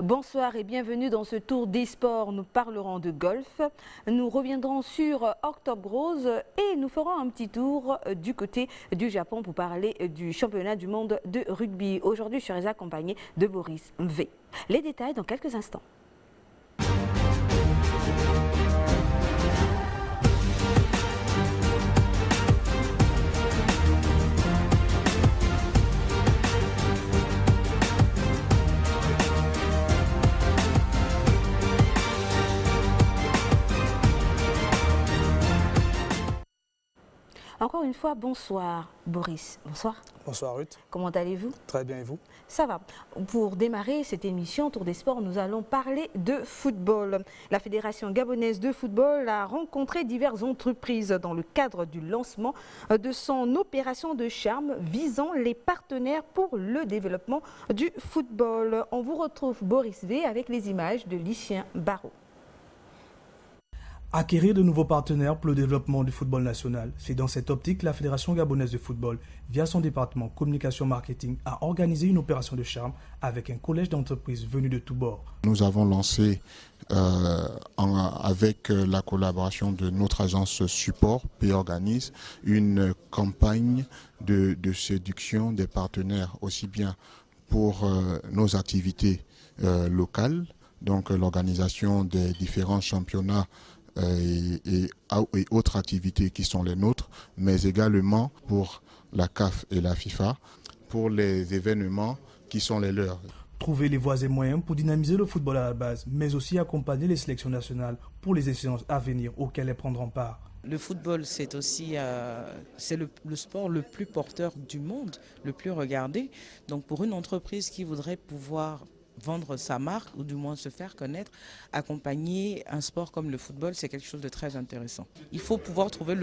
Bonsoir et bienvenue dans ce tour des sports. Nous parlerons de golf, nous reviendrons sur Octobre Rose et nous ferons un petit tour du côté du Japon pour parler du championnat du monde de rugby. Aujourd'hui, je serai accompagnée de Boris V. Les détails dans quelques instants. Encore une fois, bonsoir Boris. Bonsoir. Bonsoir Ruth. Comment allez-vous? Très bien et vous? Ça va. Pour démarrer cette émission Tour des sports, nous allons parler de football. La Fédération gabonaise de football a rencontré diverses entreprises dans le cadre du lancement de son opération de charme visant les partenaires pour le développement du football. On vous retrouve Boris V avec les images de Lucien Barrault. Acquérir de nouveaux partenaires pour le développement du football national, c'est dans cette optique que la Fédération gabonaise de football, via son département communication marketing, a organisé une opération de charme avec un collège d'entreprises venues de tous bords. Nous avons lancé avec la collaboration de notre agence support, P-Organise, une campagne de séduction des partenaires, aussi bien pour nos activités locales, donc l'organisation des différents championnats et autres activités qui sont les nôtres, mais également pour la CAF et la FIFA, pour les événements qui sont les leurs. Trouver les voies et moyens pour dynamiser le football à la base, mais aussi accompagner les sélections nationales pour les échéances à venir auxquelles elles prendront part. Le football, c'est aussi le sport le plus porteur du monde, le plus regardé. Donc pour une entreprise qui voudrait pouvoir vendre sa marque ou du moins se faire connaître, accompagner un sport comme le football, c'est quelque chose de très intéressant. Il faut pouvoir trouver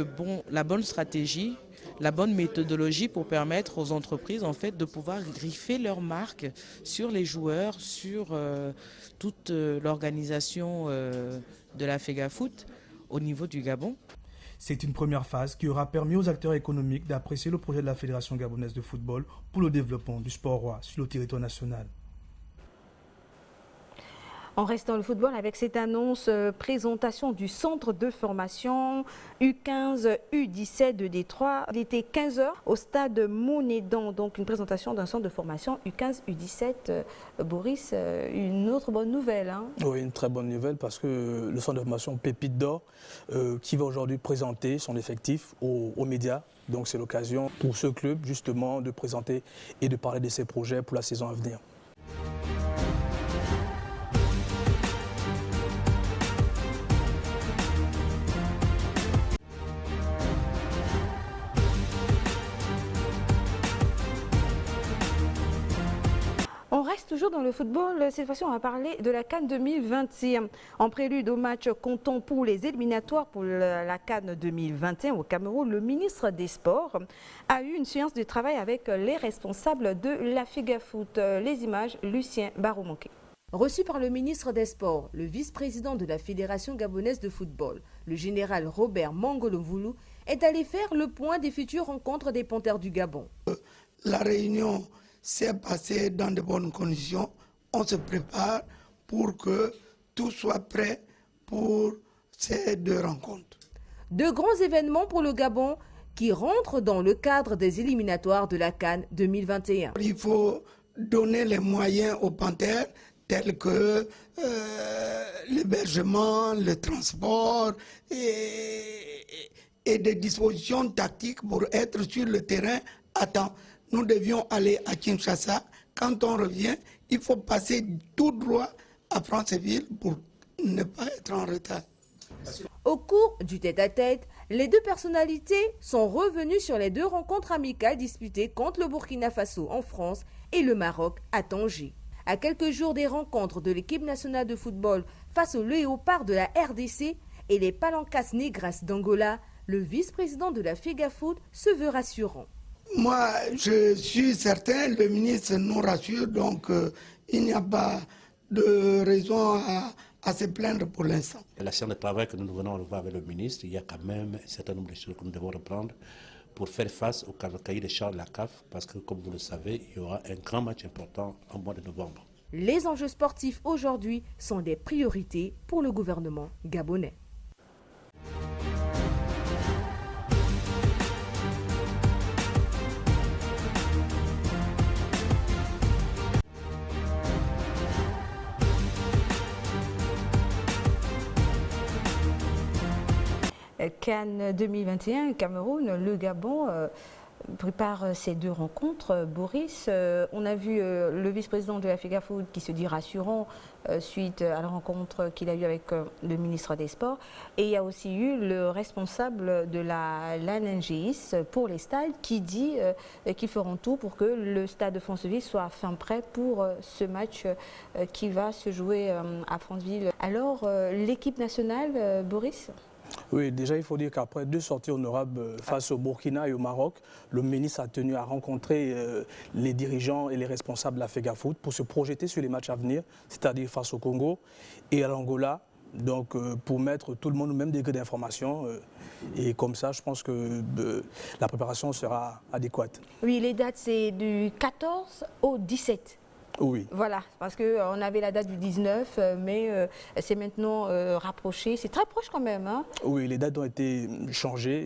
la bonne stratégie, la bonne méthodologie pour permettre aux entreprises en fait de pouvoir griffer leur marque sur les joueurs, sur toute l'organisation de la FEGAFOOT au niveau du Gabon. C'est une première phase qui aura permis aux acteurs économiques d'apprécier le projet de la Fédération gabonaise de football pour le développement du sport roi sur le territoire national. On reste dans le football avec cette annonce, présentation du centre de formation U15, U17 de Détroit. Il était 15h au stade Monédan, donc une présentation d'un centre de formation U15, U17. Boris, une autre bonne nouvelle. Hein? Oui, une très bonne nouvelle parce que le centre de formation Pépite d'Or qui va aujourd'hui présenter son effectif aux médias. Donc c'est l'occasion pour ce club justement de présenter et de parler de ses projets pour la saison à venir. On reste toujours dans le football, cette fois-ci on va parler de la CAN 2021. En prélude au match comptant pour les éliminatoires pour la CAN 2021 au Cameroun, le ministre des Sports a eu une séance de travail avec les responsables de la FEGAFOOT. Les images, Lucien Barrault. Reçu par le ministre des Sports, le vice-président de la Fédération gabonaise de football, le général Robert Mangolo-Voulou, est allé faire le point des futures rencontres des Panthères du Gabon. La réunion s'est passé dans de bonnes conditions. On se prépare pour que tout soit prêt pour ces deux rencontres. De grands événements pour le Gabon qui rentrent dans le cadre des éliminatoires de la CAN 2021. Il faut donner les moyens aux Panthères tels que l'hébergement, le transport et des dispositions tactiques pour être sur le terrain à temps. Nous devions aller à Kinshasa. Quand on revient, il faut passer tout droit à Franceville pour ne pas être en retard. Au cours du tête-à-tête, les deux personnalités sont revenues sur les deux rencontres amicales disputées contre le Burkina Faso en France et le Maroc à Tanger. À quelques jours des rencontres de l'équipe nationale de football face aux Léopards de la RDC et les Palancas Negras d'Angola, le vice-président de la FEGAFOOT se veut rassurant. Moi, je suis certain, le ministre nous rassure, donc il n'y a pas de raison à se plaindre pour l'instant. La séance de travail que nous venons de voir avec le ministre, il y a quand même un certain nombre de choses que nous devons reprendre pour faire face au cahier des charges de la CAF, parce que comme vous le savez, il y aura un grand match important en mois de novembre. Les enjeux sportifs aujourd'hui sont des priorités pour le gouvernement gabonais. CAN 2021, Cameroun, le Gabon prépare ces deux rencontres. Boris, on a vu le vice-président de la FEGAFOOT qui se dit rassurant suite à la rencontre qu'il a eue avec le ministre des Sports. Et il y a aussi eu le responsable de l'ANNGIS pour les stades qui dit qu'ils feront tout pour que le stade de Franceville soit fin prêt pour ce match qui va se jouer à Franceville. Alors, l'équipe nationale, Boris ? Oui, déjà, il faut dire qu'après 2 sorties honorables face au Burkina et au Maroc, le ministre a tenu à rencontrer les dirigeants et les responsables de la FEGAFOOT pour se projeter sur les matchs à venir, c'est-à-dire face au Congo et à l'Angola, donc pour mettre tout le monde au même degré d'information. Et comme ça, je pense que la préparation sera adéquate. Oui, les dates, c'est du 14 au 17. Oui. Voilà, parce qu'on avait la date du 19, mais c'est maintenant rapproché. C'est très proche quand même. Hein. Oui, les dates ont été changées.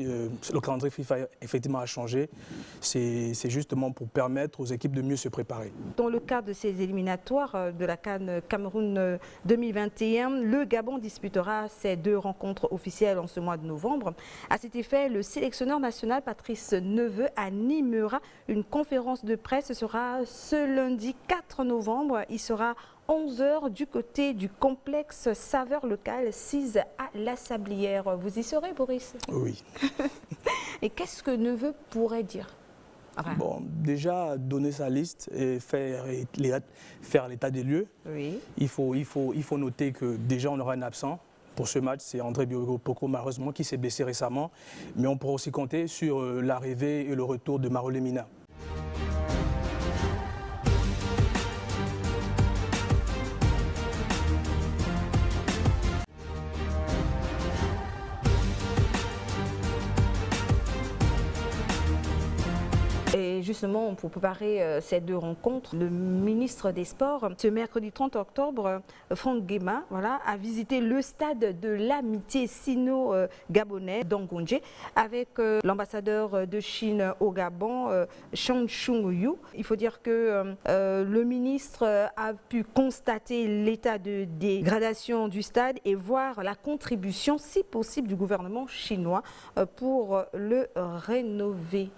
Le calendrier FIFA effectivement a changé. C'est justement pour permettre aux équipes de mieux se préparer. Dans le cadre de ces éliminatoires de la CAN Cameroun 2021, le Gabon disputera ses 2 rencontres officielles en ce mois de novembre. À cet effet, le sélectionneur national Patrice Neveu animera une conférence de presse. Ce sera ce lundi 4 novembre. Il sera 11h du côté du complexe Saveur Locale 6 à La Sablière. Vous y serez, Boris? Oui. Et qu'est-ce que Neveu pourrait dire? Enfin... Bon, déjà, donner sa liste et faire l'état des lieux. Oui. Il faut noter que déjà, on aura un absent. Pour ce match, c'est André Biogopoko, malheureusement, qui s'est blessé récemment. Mais on pourra aussi compter sur l'arrivée et le retour de Marolé Mina. Et justement, pour préparer ces 2 rencontres, le ministre des Sports, ce mercredi 30 octobre, Franck Guéma, voilà, a visité le stade de l'amitié sino-gabonais d'Angonje avec l'ambassadeur de Chine au Gabon, Chang Chung-Yu. Il faut dire que le ministre a pu constater l'état de dégradation du stade et voir la contribution, si possible, du gouvernement chinois pour le rénover.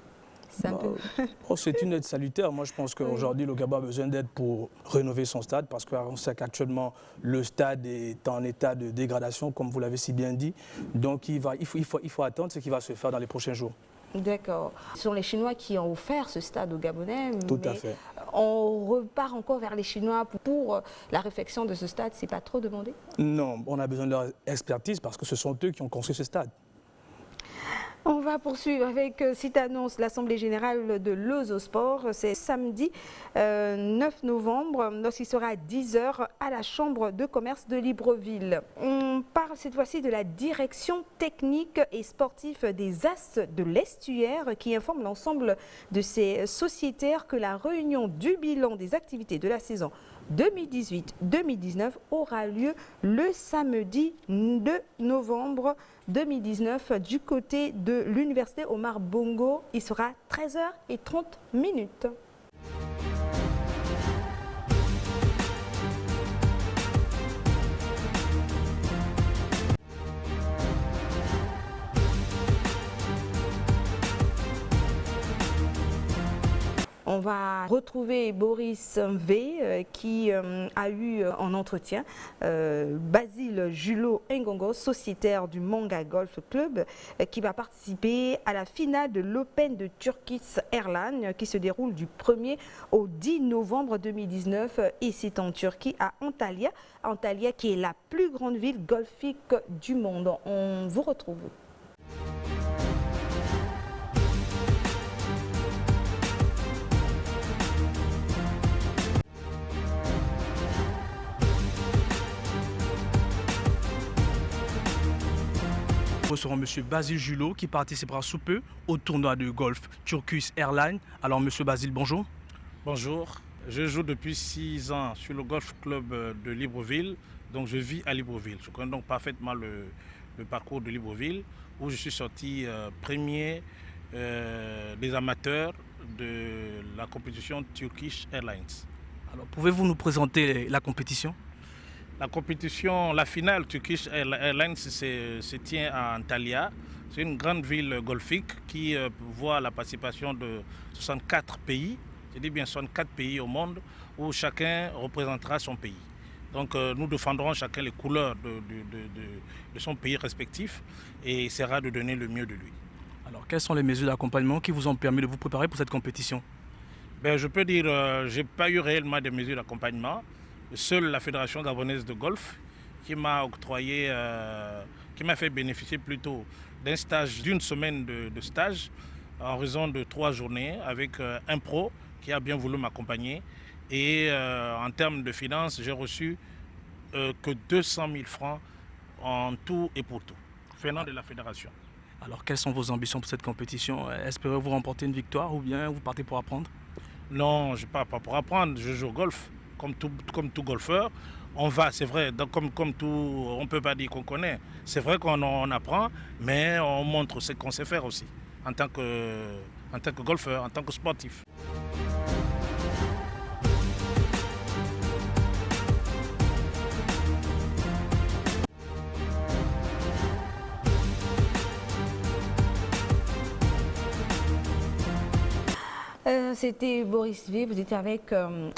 C'est une aide salutaire. Moi, je pense qu'aujourd'hui, le Gabon a besoin d'aide pour rénover son stade parce qu'on sait qu'actuellement, le stade est en état de dégradation, comme vous l'avez si bien dit. Donc, il faut attendre ce qui va se faire dans les prochains jours. D'accord. Ce sont les Chinois qui ont offert ce stade aux Gabonais. Tout à fait. On repart encore vers les Chinois pour la réfection de ce stade. C'est pas trop demandé? Non, on a besoin de leur expertise parce que ce sont eux qui ont construit ce stade. On va poursuivre avec cette annonce, l'Assemblée générale de l'Ozosport. C'est samedi 9 novembre, lorsqu'il sera à 10h à la Chambre de commerce de Libreville. On parle cette fois-ci de la direction technique et sportive des As de l'Estuaire qui informe l'ensemble de ses sociétaires que la réunion du bilan des activités de la saison 2018-2019 aura lieu le samedi 2 novembre 2019 du côté de l'université Omar Bongo. Il sera 13h30. On va retrouver Boris V qui a eu en entretien Basile Julot Ngongo, sociétaire du Manga Golf Club, qui va participer à la finale de l'Open de Turkish Airlines qui se déroule du 1er au 10 novembre 2019 et c'est en Turquie à Antalya. Antalya qui est la plus grande ville golfique du monde. On vous retrouve. Nous recevons M. Basile Julot qui participera sous peu au tournoi de golf Turkish Airlines. Alors M. Basile, bonjour. Bonjour, Je joue depuis 6 ans sur le golf club de Libreville, donc je vis à Libreville. Je connais donc parfaitement le parcours de Libreville, où je suis sorti premier des amateurs de la compétition Turkish Airlines. Alors, pouvez-vous nous présenter la compétition? La compétition, la finale Turkish Airlines se tient à Antalya. C'est une grande ville golfique qui voit la participation de 64 pays. Je dis bien 64 pays au monde où chacun représentera son pays. Donc nous défendrons chacun les couleurs de son pays respectif et essaiera de donner le mieux de lui. Alors quelles sont les mesures d'accompagnement qui vous ont permis de vous préparer pour cette compétition? Je peux dire que je n'ai pas eu réellement de mesures d'accompagnement. Seule la Fédération gabonaise de golf qui m'a octroyé, qui m'a fait bénéficier plutôt d'un stage, d'une semaine de stage en raison de 3 journées avec un pro qui a bien voulu m'accompagner. Et en termes de finances, j'ai reçu que 200 000 francs en tout et pour tout, venant de la fédération. Alors quelles sont vos ambitions pour cette compétition? Espérez-vous remporter une victoire ou bien vous partez pour apprendre? Non, je ne pars pas pour apprendre, je joue au golf. Comme tout golfeur, on va, c'est vrai, comme tout, on ne peut pas dire qu'on connaît. C'est vrai qu'on apprend, mais on montre ce qu'on sait faire aussi, en tant que golfeur, en tant que sportif. C'était Boris V, vous étiez avec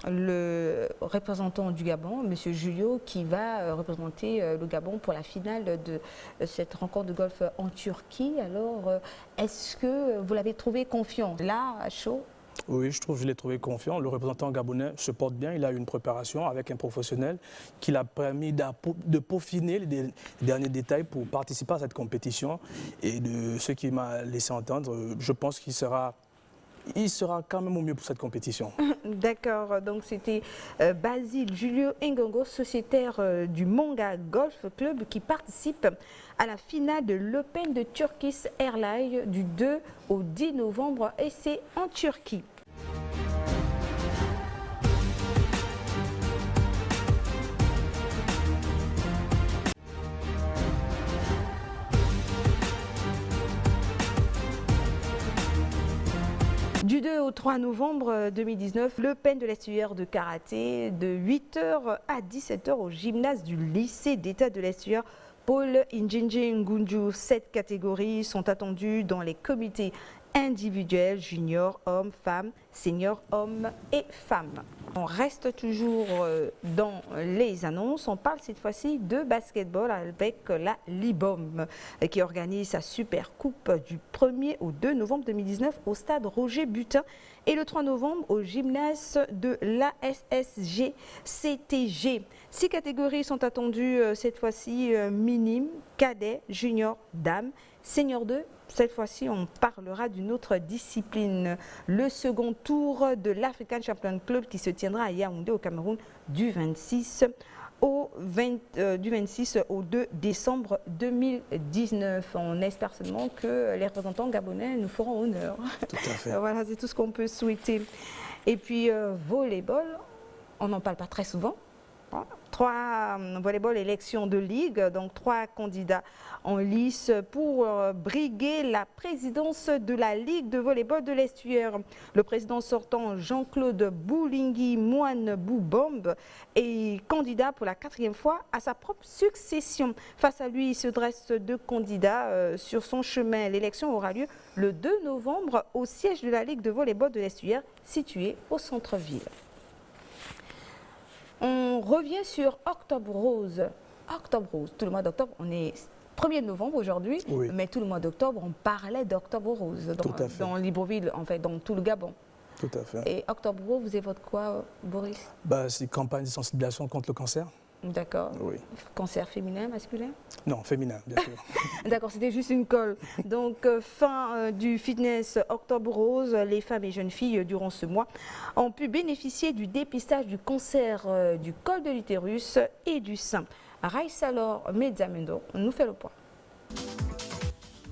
le représentant du Gabon, M. Julio, qui va représenter le Gabon pour la finale de cette rencontre de golf en Turquie. Alors, est-ce que vous l'avez trouvé confiant, là, à chaud? Oui, je l'ai trouvé confiant. Le représentant gabonais se porte bien. Il a eu une préparation avec un professionnel qui l'a permis de peaufiner les derniers détails pour participer à cette compétition. Et de ce qu'il m'a laissé entendre, je pense qu'il sera quand même au mieux pour cette compétition. D'accord, donc c'était Basile Julio Ngongo, sociétaire du Monga Golf Club, qui participe à la finale de l'Open de Turkish Airlines du 2 au 10 novembre et c'est en Turquie. Du 2 au 3 novembre 2019, l'Open de l'estuaire de karaté de 8h à 17h au gymnase du lycée d'État de l'estuaire Paul Injinji Ngunju. 7 catégories sont attendues dans les comités individuels, juniors, hommes, femmes, seniors, hommes et femmes. On reste toujours dans les annonces. On parle cette fois-ci de basketball avec la Libom qui organise sa Super Coupe du 1er au 2 novembre 2019 au stade Roger Butin et le 3 novembre au gymnase de l'ASSG CTG. 6 catégories sont attendues cette fois-ci, minime, cadet, junior, dame, senior 2. Cette fois-ci, on parlera d'une autre discipline, le second tour de l'African Champion Club qui se tiendra à Yaoundé au Cameroun du 26 au 2 décembre 2019. On espère seulement que les représentants gabonais nous feront honneur. Tout à fait. Voilà, c'est tout ce qu'on peut souhaiter. Et puis, volleyball, on n'en parle pas très souvent. 3 volleyball élections de ligue, donc 3 candidats en lice pour briguer la présidence de la Ligue de volleyball de l'estuaire. Le président sortant Jean-Claude Boulingui Moine Boubombe est candidat pour la 4e fois à sa propre succession. Face à lui, il se dresse 2 candidats sur son chemin. L'élection aura lieu le 2 novembre au siège de la Ligue de volleyball de l'estuaire situé au centre-ville. On revient sur Octobre Rose. Octobre Rose, tout le mois d'octobre, on est 1er novembre aujourd'hui, oui. Mais tout le mois d'octobre, on parlait d'Octobre Rose dans Libreville, en fait, dans tout le Gabon. Tout à fait. Et Octobre Rose, vous évoquez quoi, Boris? C'est une campagne de sensibilisation contre le cancer. D'accord. Oui. Cancer féminin, masculin? Non, féminin, bien sûr. D'accord, c'était juste une colle. Donc, fin du fitness Octobre Rose, les femmes et jeunes filles, durant ce mois, ont pu bénéficier du dépistage du cancer du col de l'utérus et du sein. Raïsalor Medzamendo nous fait le point.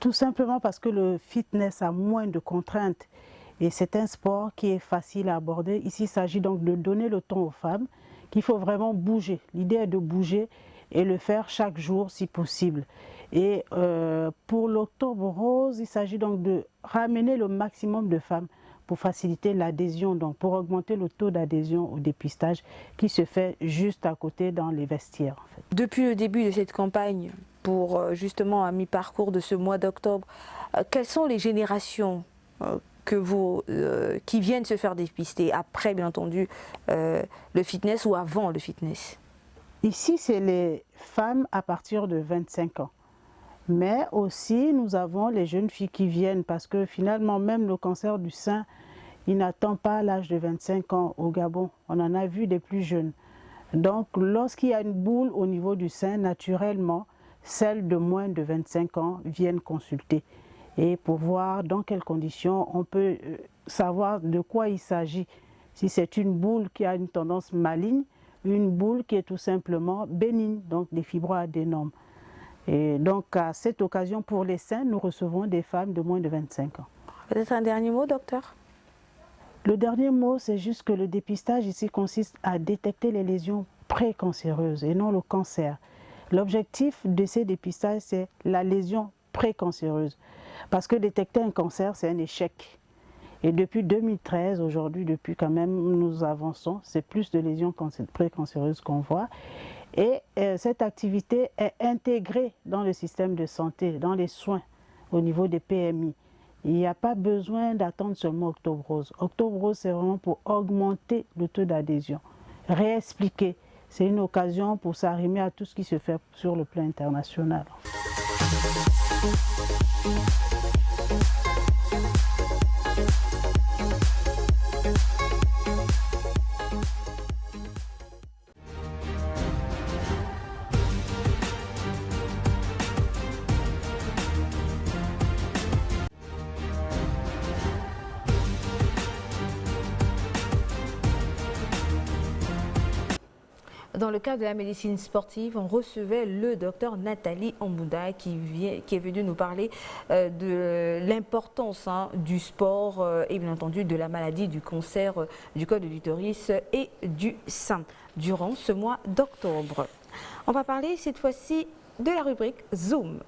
Tout simplement parce que le fitness a moins de contraintes et c'est un sport qui est facile à aborder. Ici, il s'agit donc de donner le ton aux femmes qu'il faut vraiment bouger. L'idée est de bouger et le faire chaque jour si possible. Et pour l'Octobre Rose, il s'agit donc de ramener le maximum de femmes pour faciliter l'adhésion, donc pour augmenter le taux d'adhésion au dépistage qui se fait juste à côté dans les vestiaires. En fait. Depuis le début de cette campagne, pour justement à mi-parcours de ce mois d'octobre, quelles sont les générations qui viennent se faire dépister après, bien entendu, le fitness ou avant le fitness? Ici, c'est les femmes à partir de 25 ans. Mais aussi, nous avons les jeunes filles qui viennent parce que finalement, même le cancer du sein, il n'attend pas l'âge de 25 ans au Gabon. On en a vu des plus jeunes. Donc, lorsqu'il y a une boule au niveau du sein, naturellement, celles de moins de 25 ans viennent consulter. Et pour voir dans quelles conditions on peut savoir de quoi il s'agit. Si c'est une boule qui a une tendance maligne, une boule qui est tout simplement bénigne, donc des fibroadénomes. Et donc, à cette occasion, pour les seins, nous recevons des femmes de moins de 25 ans. Peut-être un dernier mot, docteur? Le dernier mot, c'est juste que le dépistage ici consiste à détecter les lésions précancéreuses et non le cancer. L'objectif de ces dépistages, c'est la lésion précancéreuse. Parce que détecter un cancer, c'est un échec. Et depuis 2013, aujourd'hui, depuis quand même nous avançons, c'est plus de lésions précancéreuses qu'on voit. Et cette activité est intégrée dans le système de santé, dans les soins au niveau des PMI. Il n'y a pas besoin d'attendre seulement Octobre Rose. Octobre Rose, c'est vraiment pour augmenter le taux d'adhésion, réexpliquer. C'est une occasion pour s'arrimer à tout ce qui se fait sur le plan international. Dans le cadre de la médecine sportive, on recevait le docteur Nathalie Ambouda qui est venue nous parler de l'importance du sport et bien entendu de la maladie du cancer du col de l'utérus et du sein durant ce mois d'octobre. On va parler cette fois-ci de la rubrique Zoom.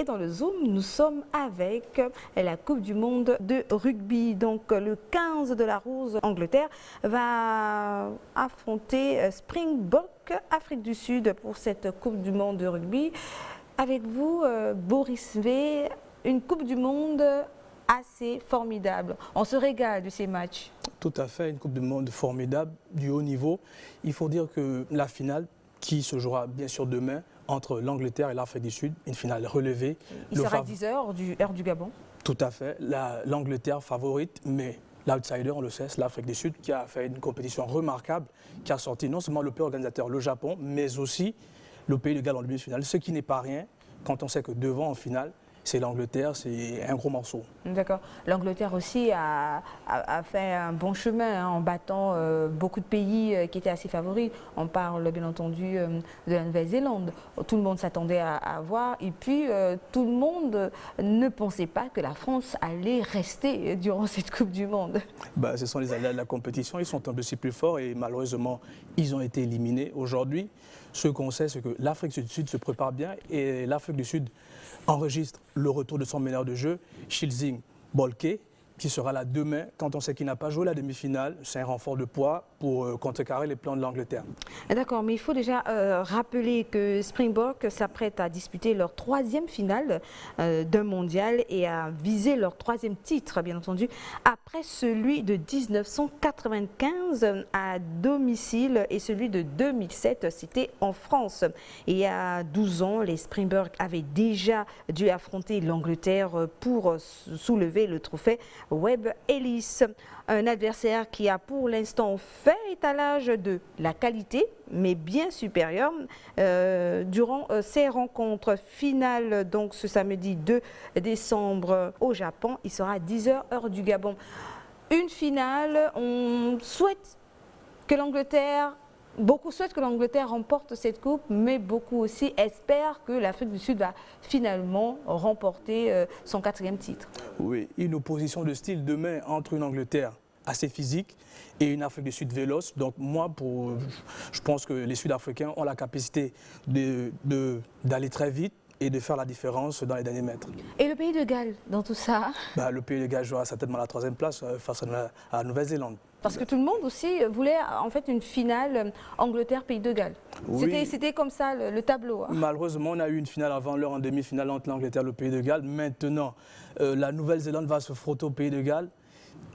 Dans le Zoom, nous sommes avec la Coupe du Monde de rugby. Donc le 15 de la Rose, Angleterre, va affronter Springbok, Afrique du Sud, pour cette Coupe du Monde de rugby. Avec vous, Boris V, une Coupe du Monde assez formidable. On se régale de ces matchs. Tout à fait, une Coupe du Monde formidable, du haut niveau. Il faut dire que la finale, qui se jouera bien sûr demain, entre l'Angleterre et l'Afrique du Sud, une finale relevée. Il sera 10h, heure du Gabon. Tout à fait. L'Angleterre favorite, mais l'outsider, on le sait, c'est l'Afrique du Sud qui a fait une compétition remarquable, qui a sorti non seulement le pays organisateur, le Japon, mais aussi le pays de Galles en demi-finale, ce qui n'est pas rien quand on sait que devant en finale, c'est l'Angleterre, c'est un gros morceau. D'accord. L'Angleterre aussi a fait un bon chemin en battant beaucoup de pays qui étaient assez favoris. On parle bien entendu de la Nouvelle-Zélande. Tout le monde s'attendait à voir et puis tout le monde ne pensait pas que la France allait rester durant cette Coupe du Monde. Ce sont les aléas de la compétition, ils sont un peu plus forts et malheureusement ils ont été éliminés. Aujourd'hui, ce qu'on sait, c'est que l'Afrique du Sud se prépare bien et l'Afrique du Sud enregistre le retour de son meneur de jeu, Chilzing Bolke, qui sera là demain. Quand on sait qu'il n'a pas joué la demi-finale, c'est un renfort de poids pour contrecarrer les plans de l'Angleterre. D'accord, mais il faut déjà rappeler que Springbok s'apprête à disputer leur 3e finale d'un mondial et à viser leur 3e titre, bien entendu, après celui de 1995 à domicile et celui de 2007, c'était en France. Et il y a 12 ans, les Springboks avaient déjà dû affronter l'Angleterre pour soulever le trophée Webb Ellis, un adversaire qui a pour l'instant fait étalage de la qualité, mais bien supérieure, durant ces rencontres finales. Donc ce samedi 2 décembre au Japon, il sera 10h heure du Gabon. Une finale, on souhaite que l'Angleterre... Beaucoup souhaitent que l'Angleterre remporte cette coupe, mais beaucoup aussi espèrent que l'Afrique du Sud va finalement remporter son 4e titre. Oui, une opposition de style demain entre une Angleterre assez physique et une Afrique du Sud véloce. Donc moi, je pense que les Sud-Africains ont la capacité d'aller très vite et de faire la différence dans les derniers mètres. Et le pays de Galles dans tout ça? Le pays de Galles jouera certainement la 3e place face à la Nouvelle-Zélande. Parce que tout le monde aussi voulait en fait une finale Angleterre-Pays de Galles. Oui. C'était comme ça le tableau. Hein. Malheureusement, on a eu une finale avant l'heure en demi-finale entre l'Angleterre et le Pays de Galles. Maintenant, la Nouvelle-Zélande va se frotter au Pays de Galles.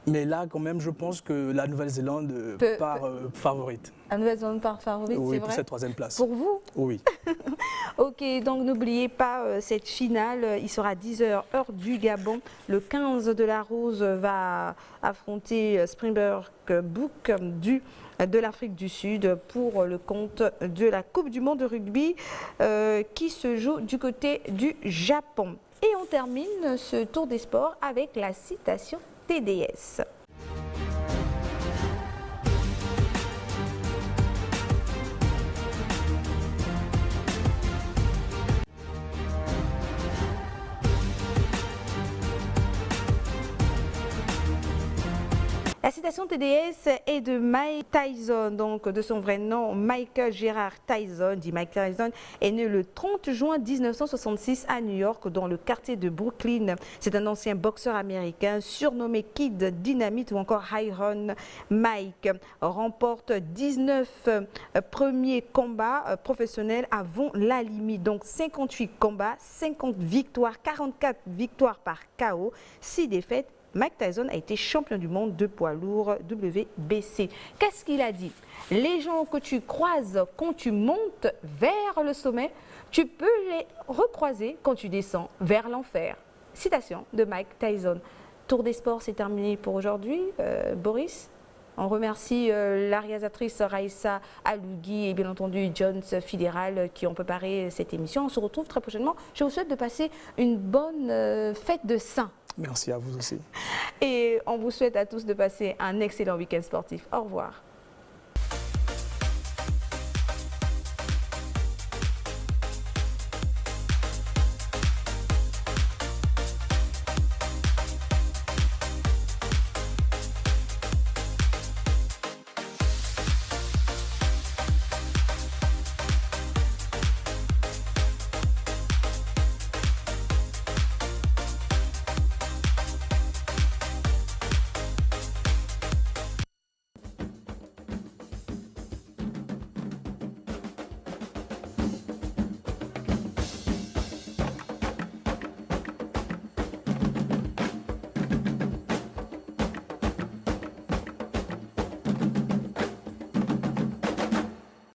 Mais là, quand même, je pense que la Nouvelle-Zélande part favorite. La Nouvelle-Zélande part favorite, oui, c'est vrai? Oui, pour cette 3e place. Pour vous? Oui. Ok, donc n'oubliez pas cette finale. Il sera 10h heure du Gabon. Le 15 de la Rose va affronter Springbok de l'Afrique du Sud pour le compte de la Coupe du Monde de rugby qui se joue du côté du Japon. Et on termine ce tour des sports avec la citation TDS. La citation TDS est de Mike Tyson, donc de son vrai nom Michael Gerard Tyson. Dit Mike Tyson est né le 30 juin 1966 à New York, dans le quartier de Brooklyn. C'est un ancien boxeur américain surnommé Kid Dynamite ou encore Iron Mike. Remporte 19 premiers combats professionnels avant la limite. Donc 58 combats, 50 victoires, 44 victoires par KO, 6 défaites. Mike Tyson a été champion du monde de poids lourd WBC. Qu'est-ce qu'il a dit? Les gens que tu croises quand tu montes vers le sommet, tu peux les recroiser quand tu descends vers l'enfer. Citation de Mike Tyson. Tour des sports, c'est terminé pour aujourd'hui. Boris, on remercie la réalisatrice Raïssa Alougui et bien entendu Jones Fédéral qui ont préparé cette émission. On se retrouve très prochainement. Je vous souhaite de passer une bonne fête de Saint. Merci à vous aussi. Et on vous souhaite à tous de passer un excellent week-end sportif. Au revoir.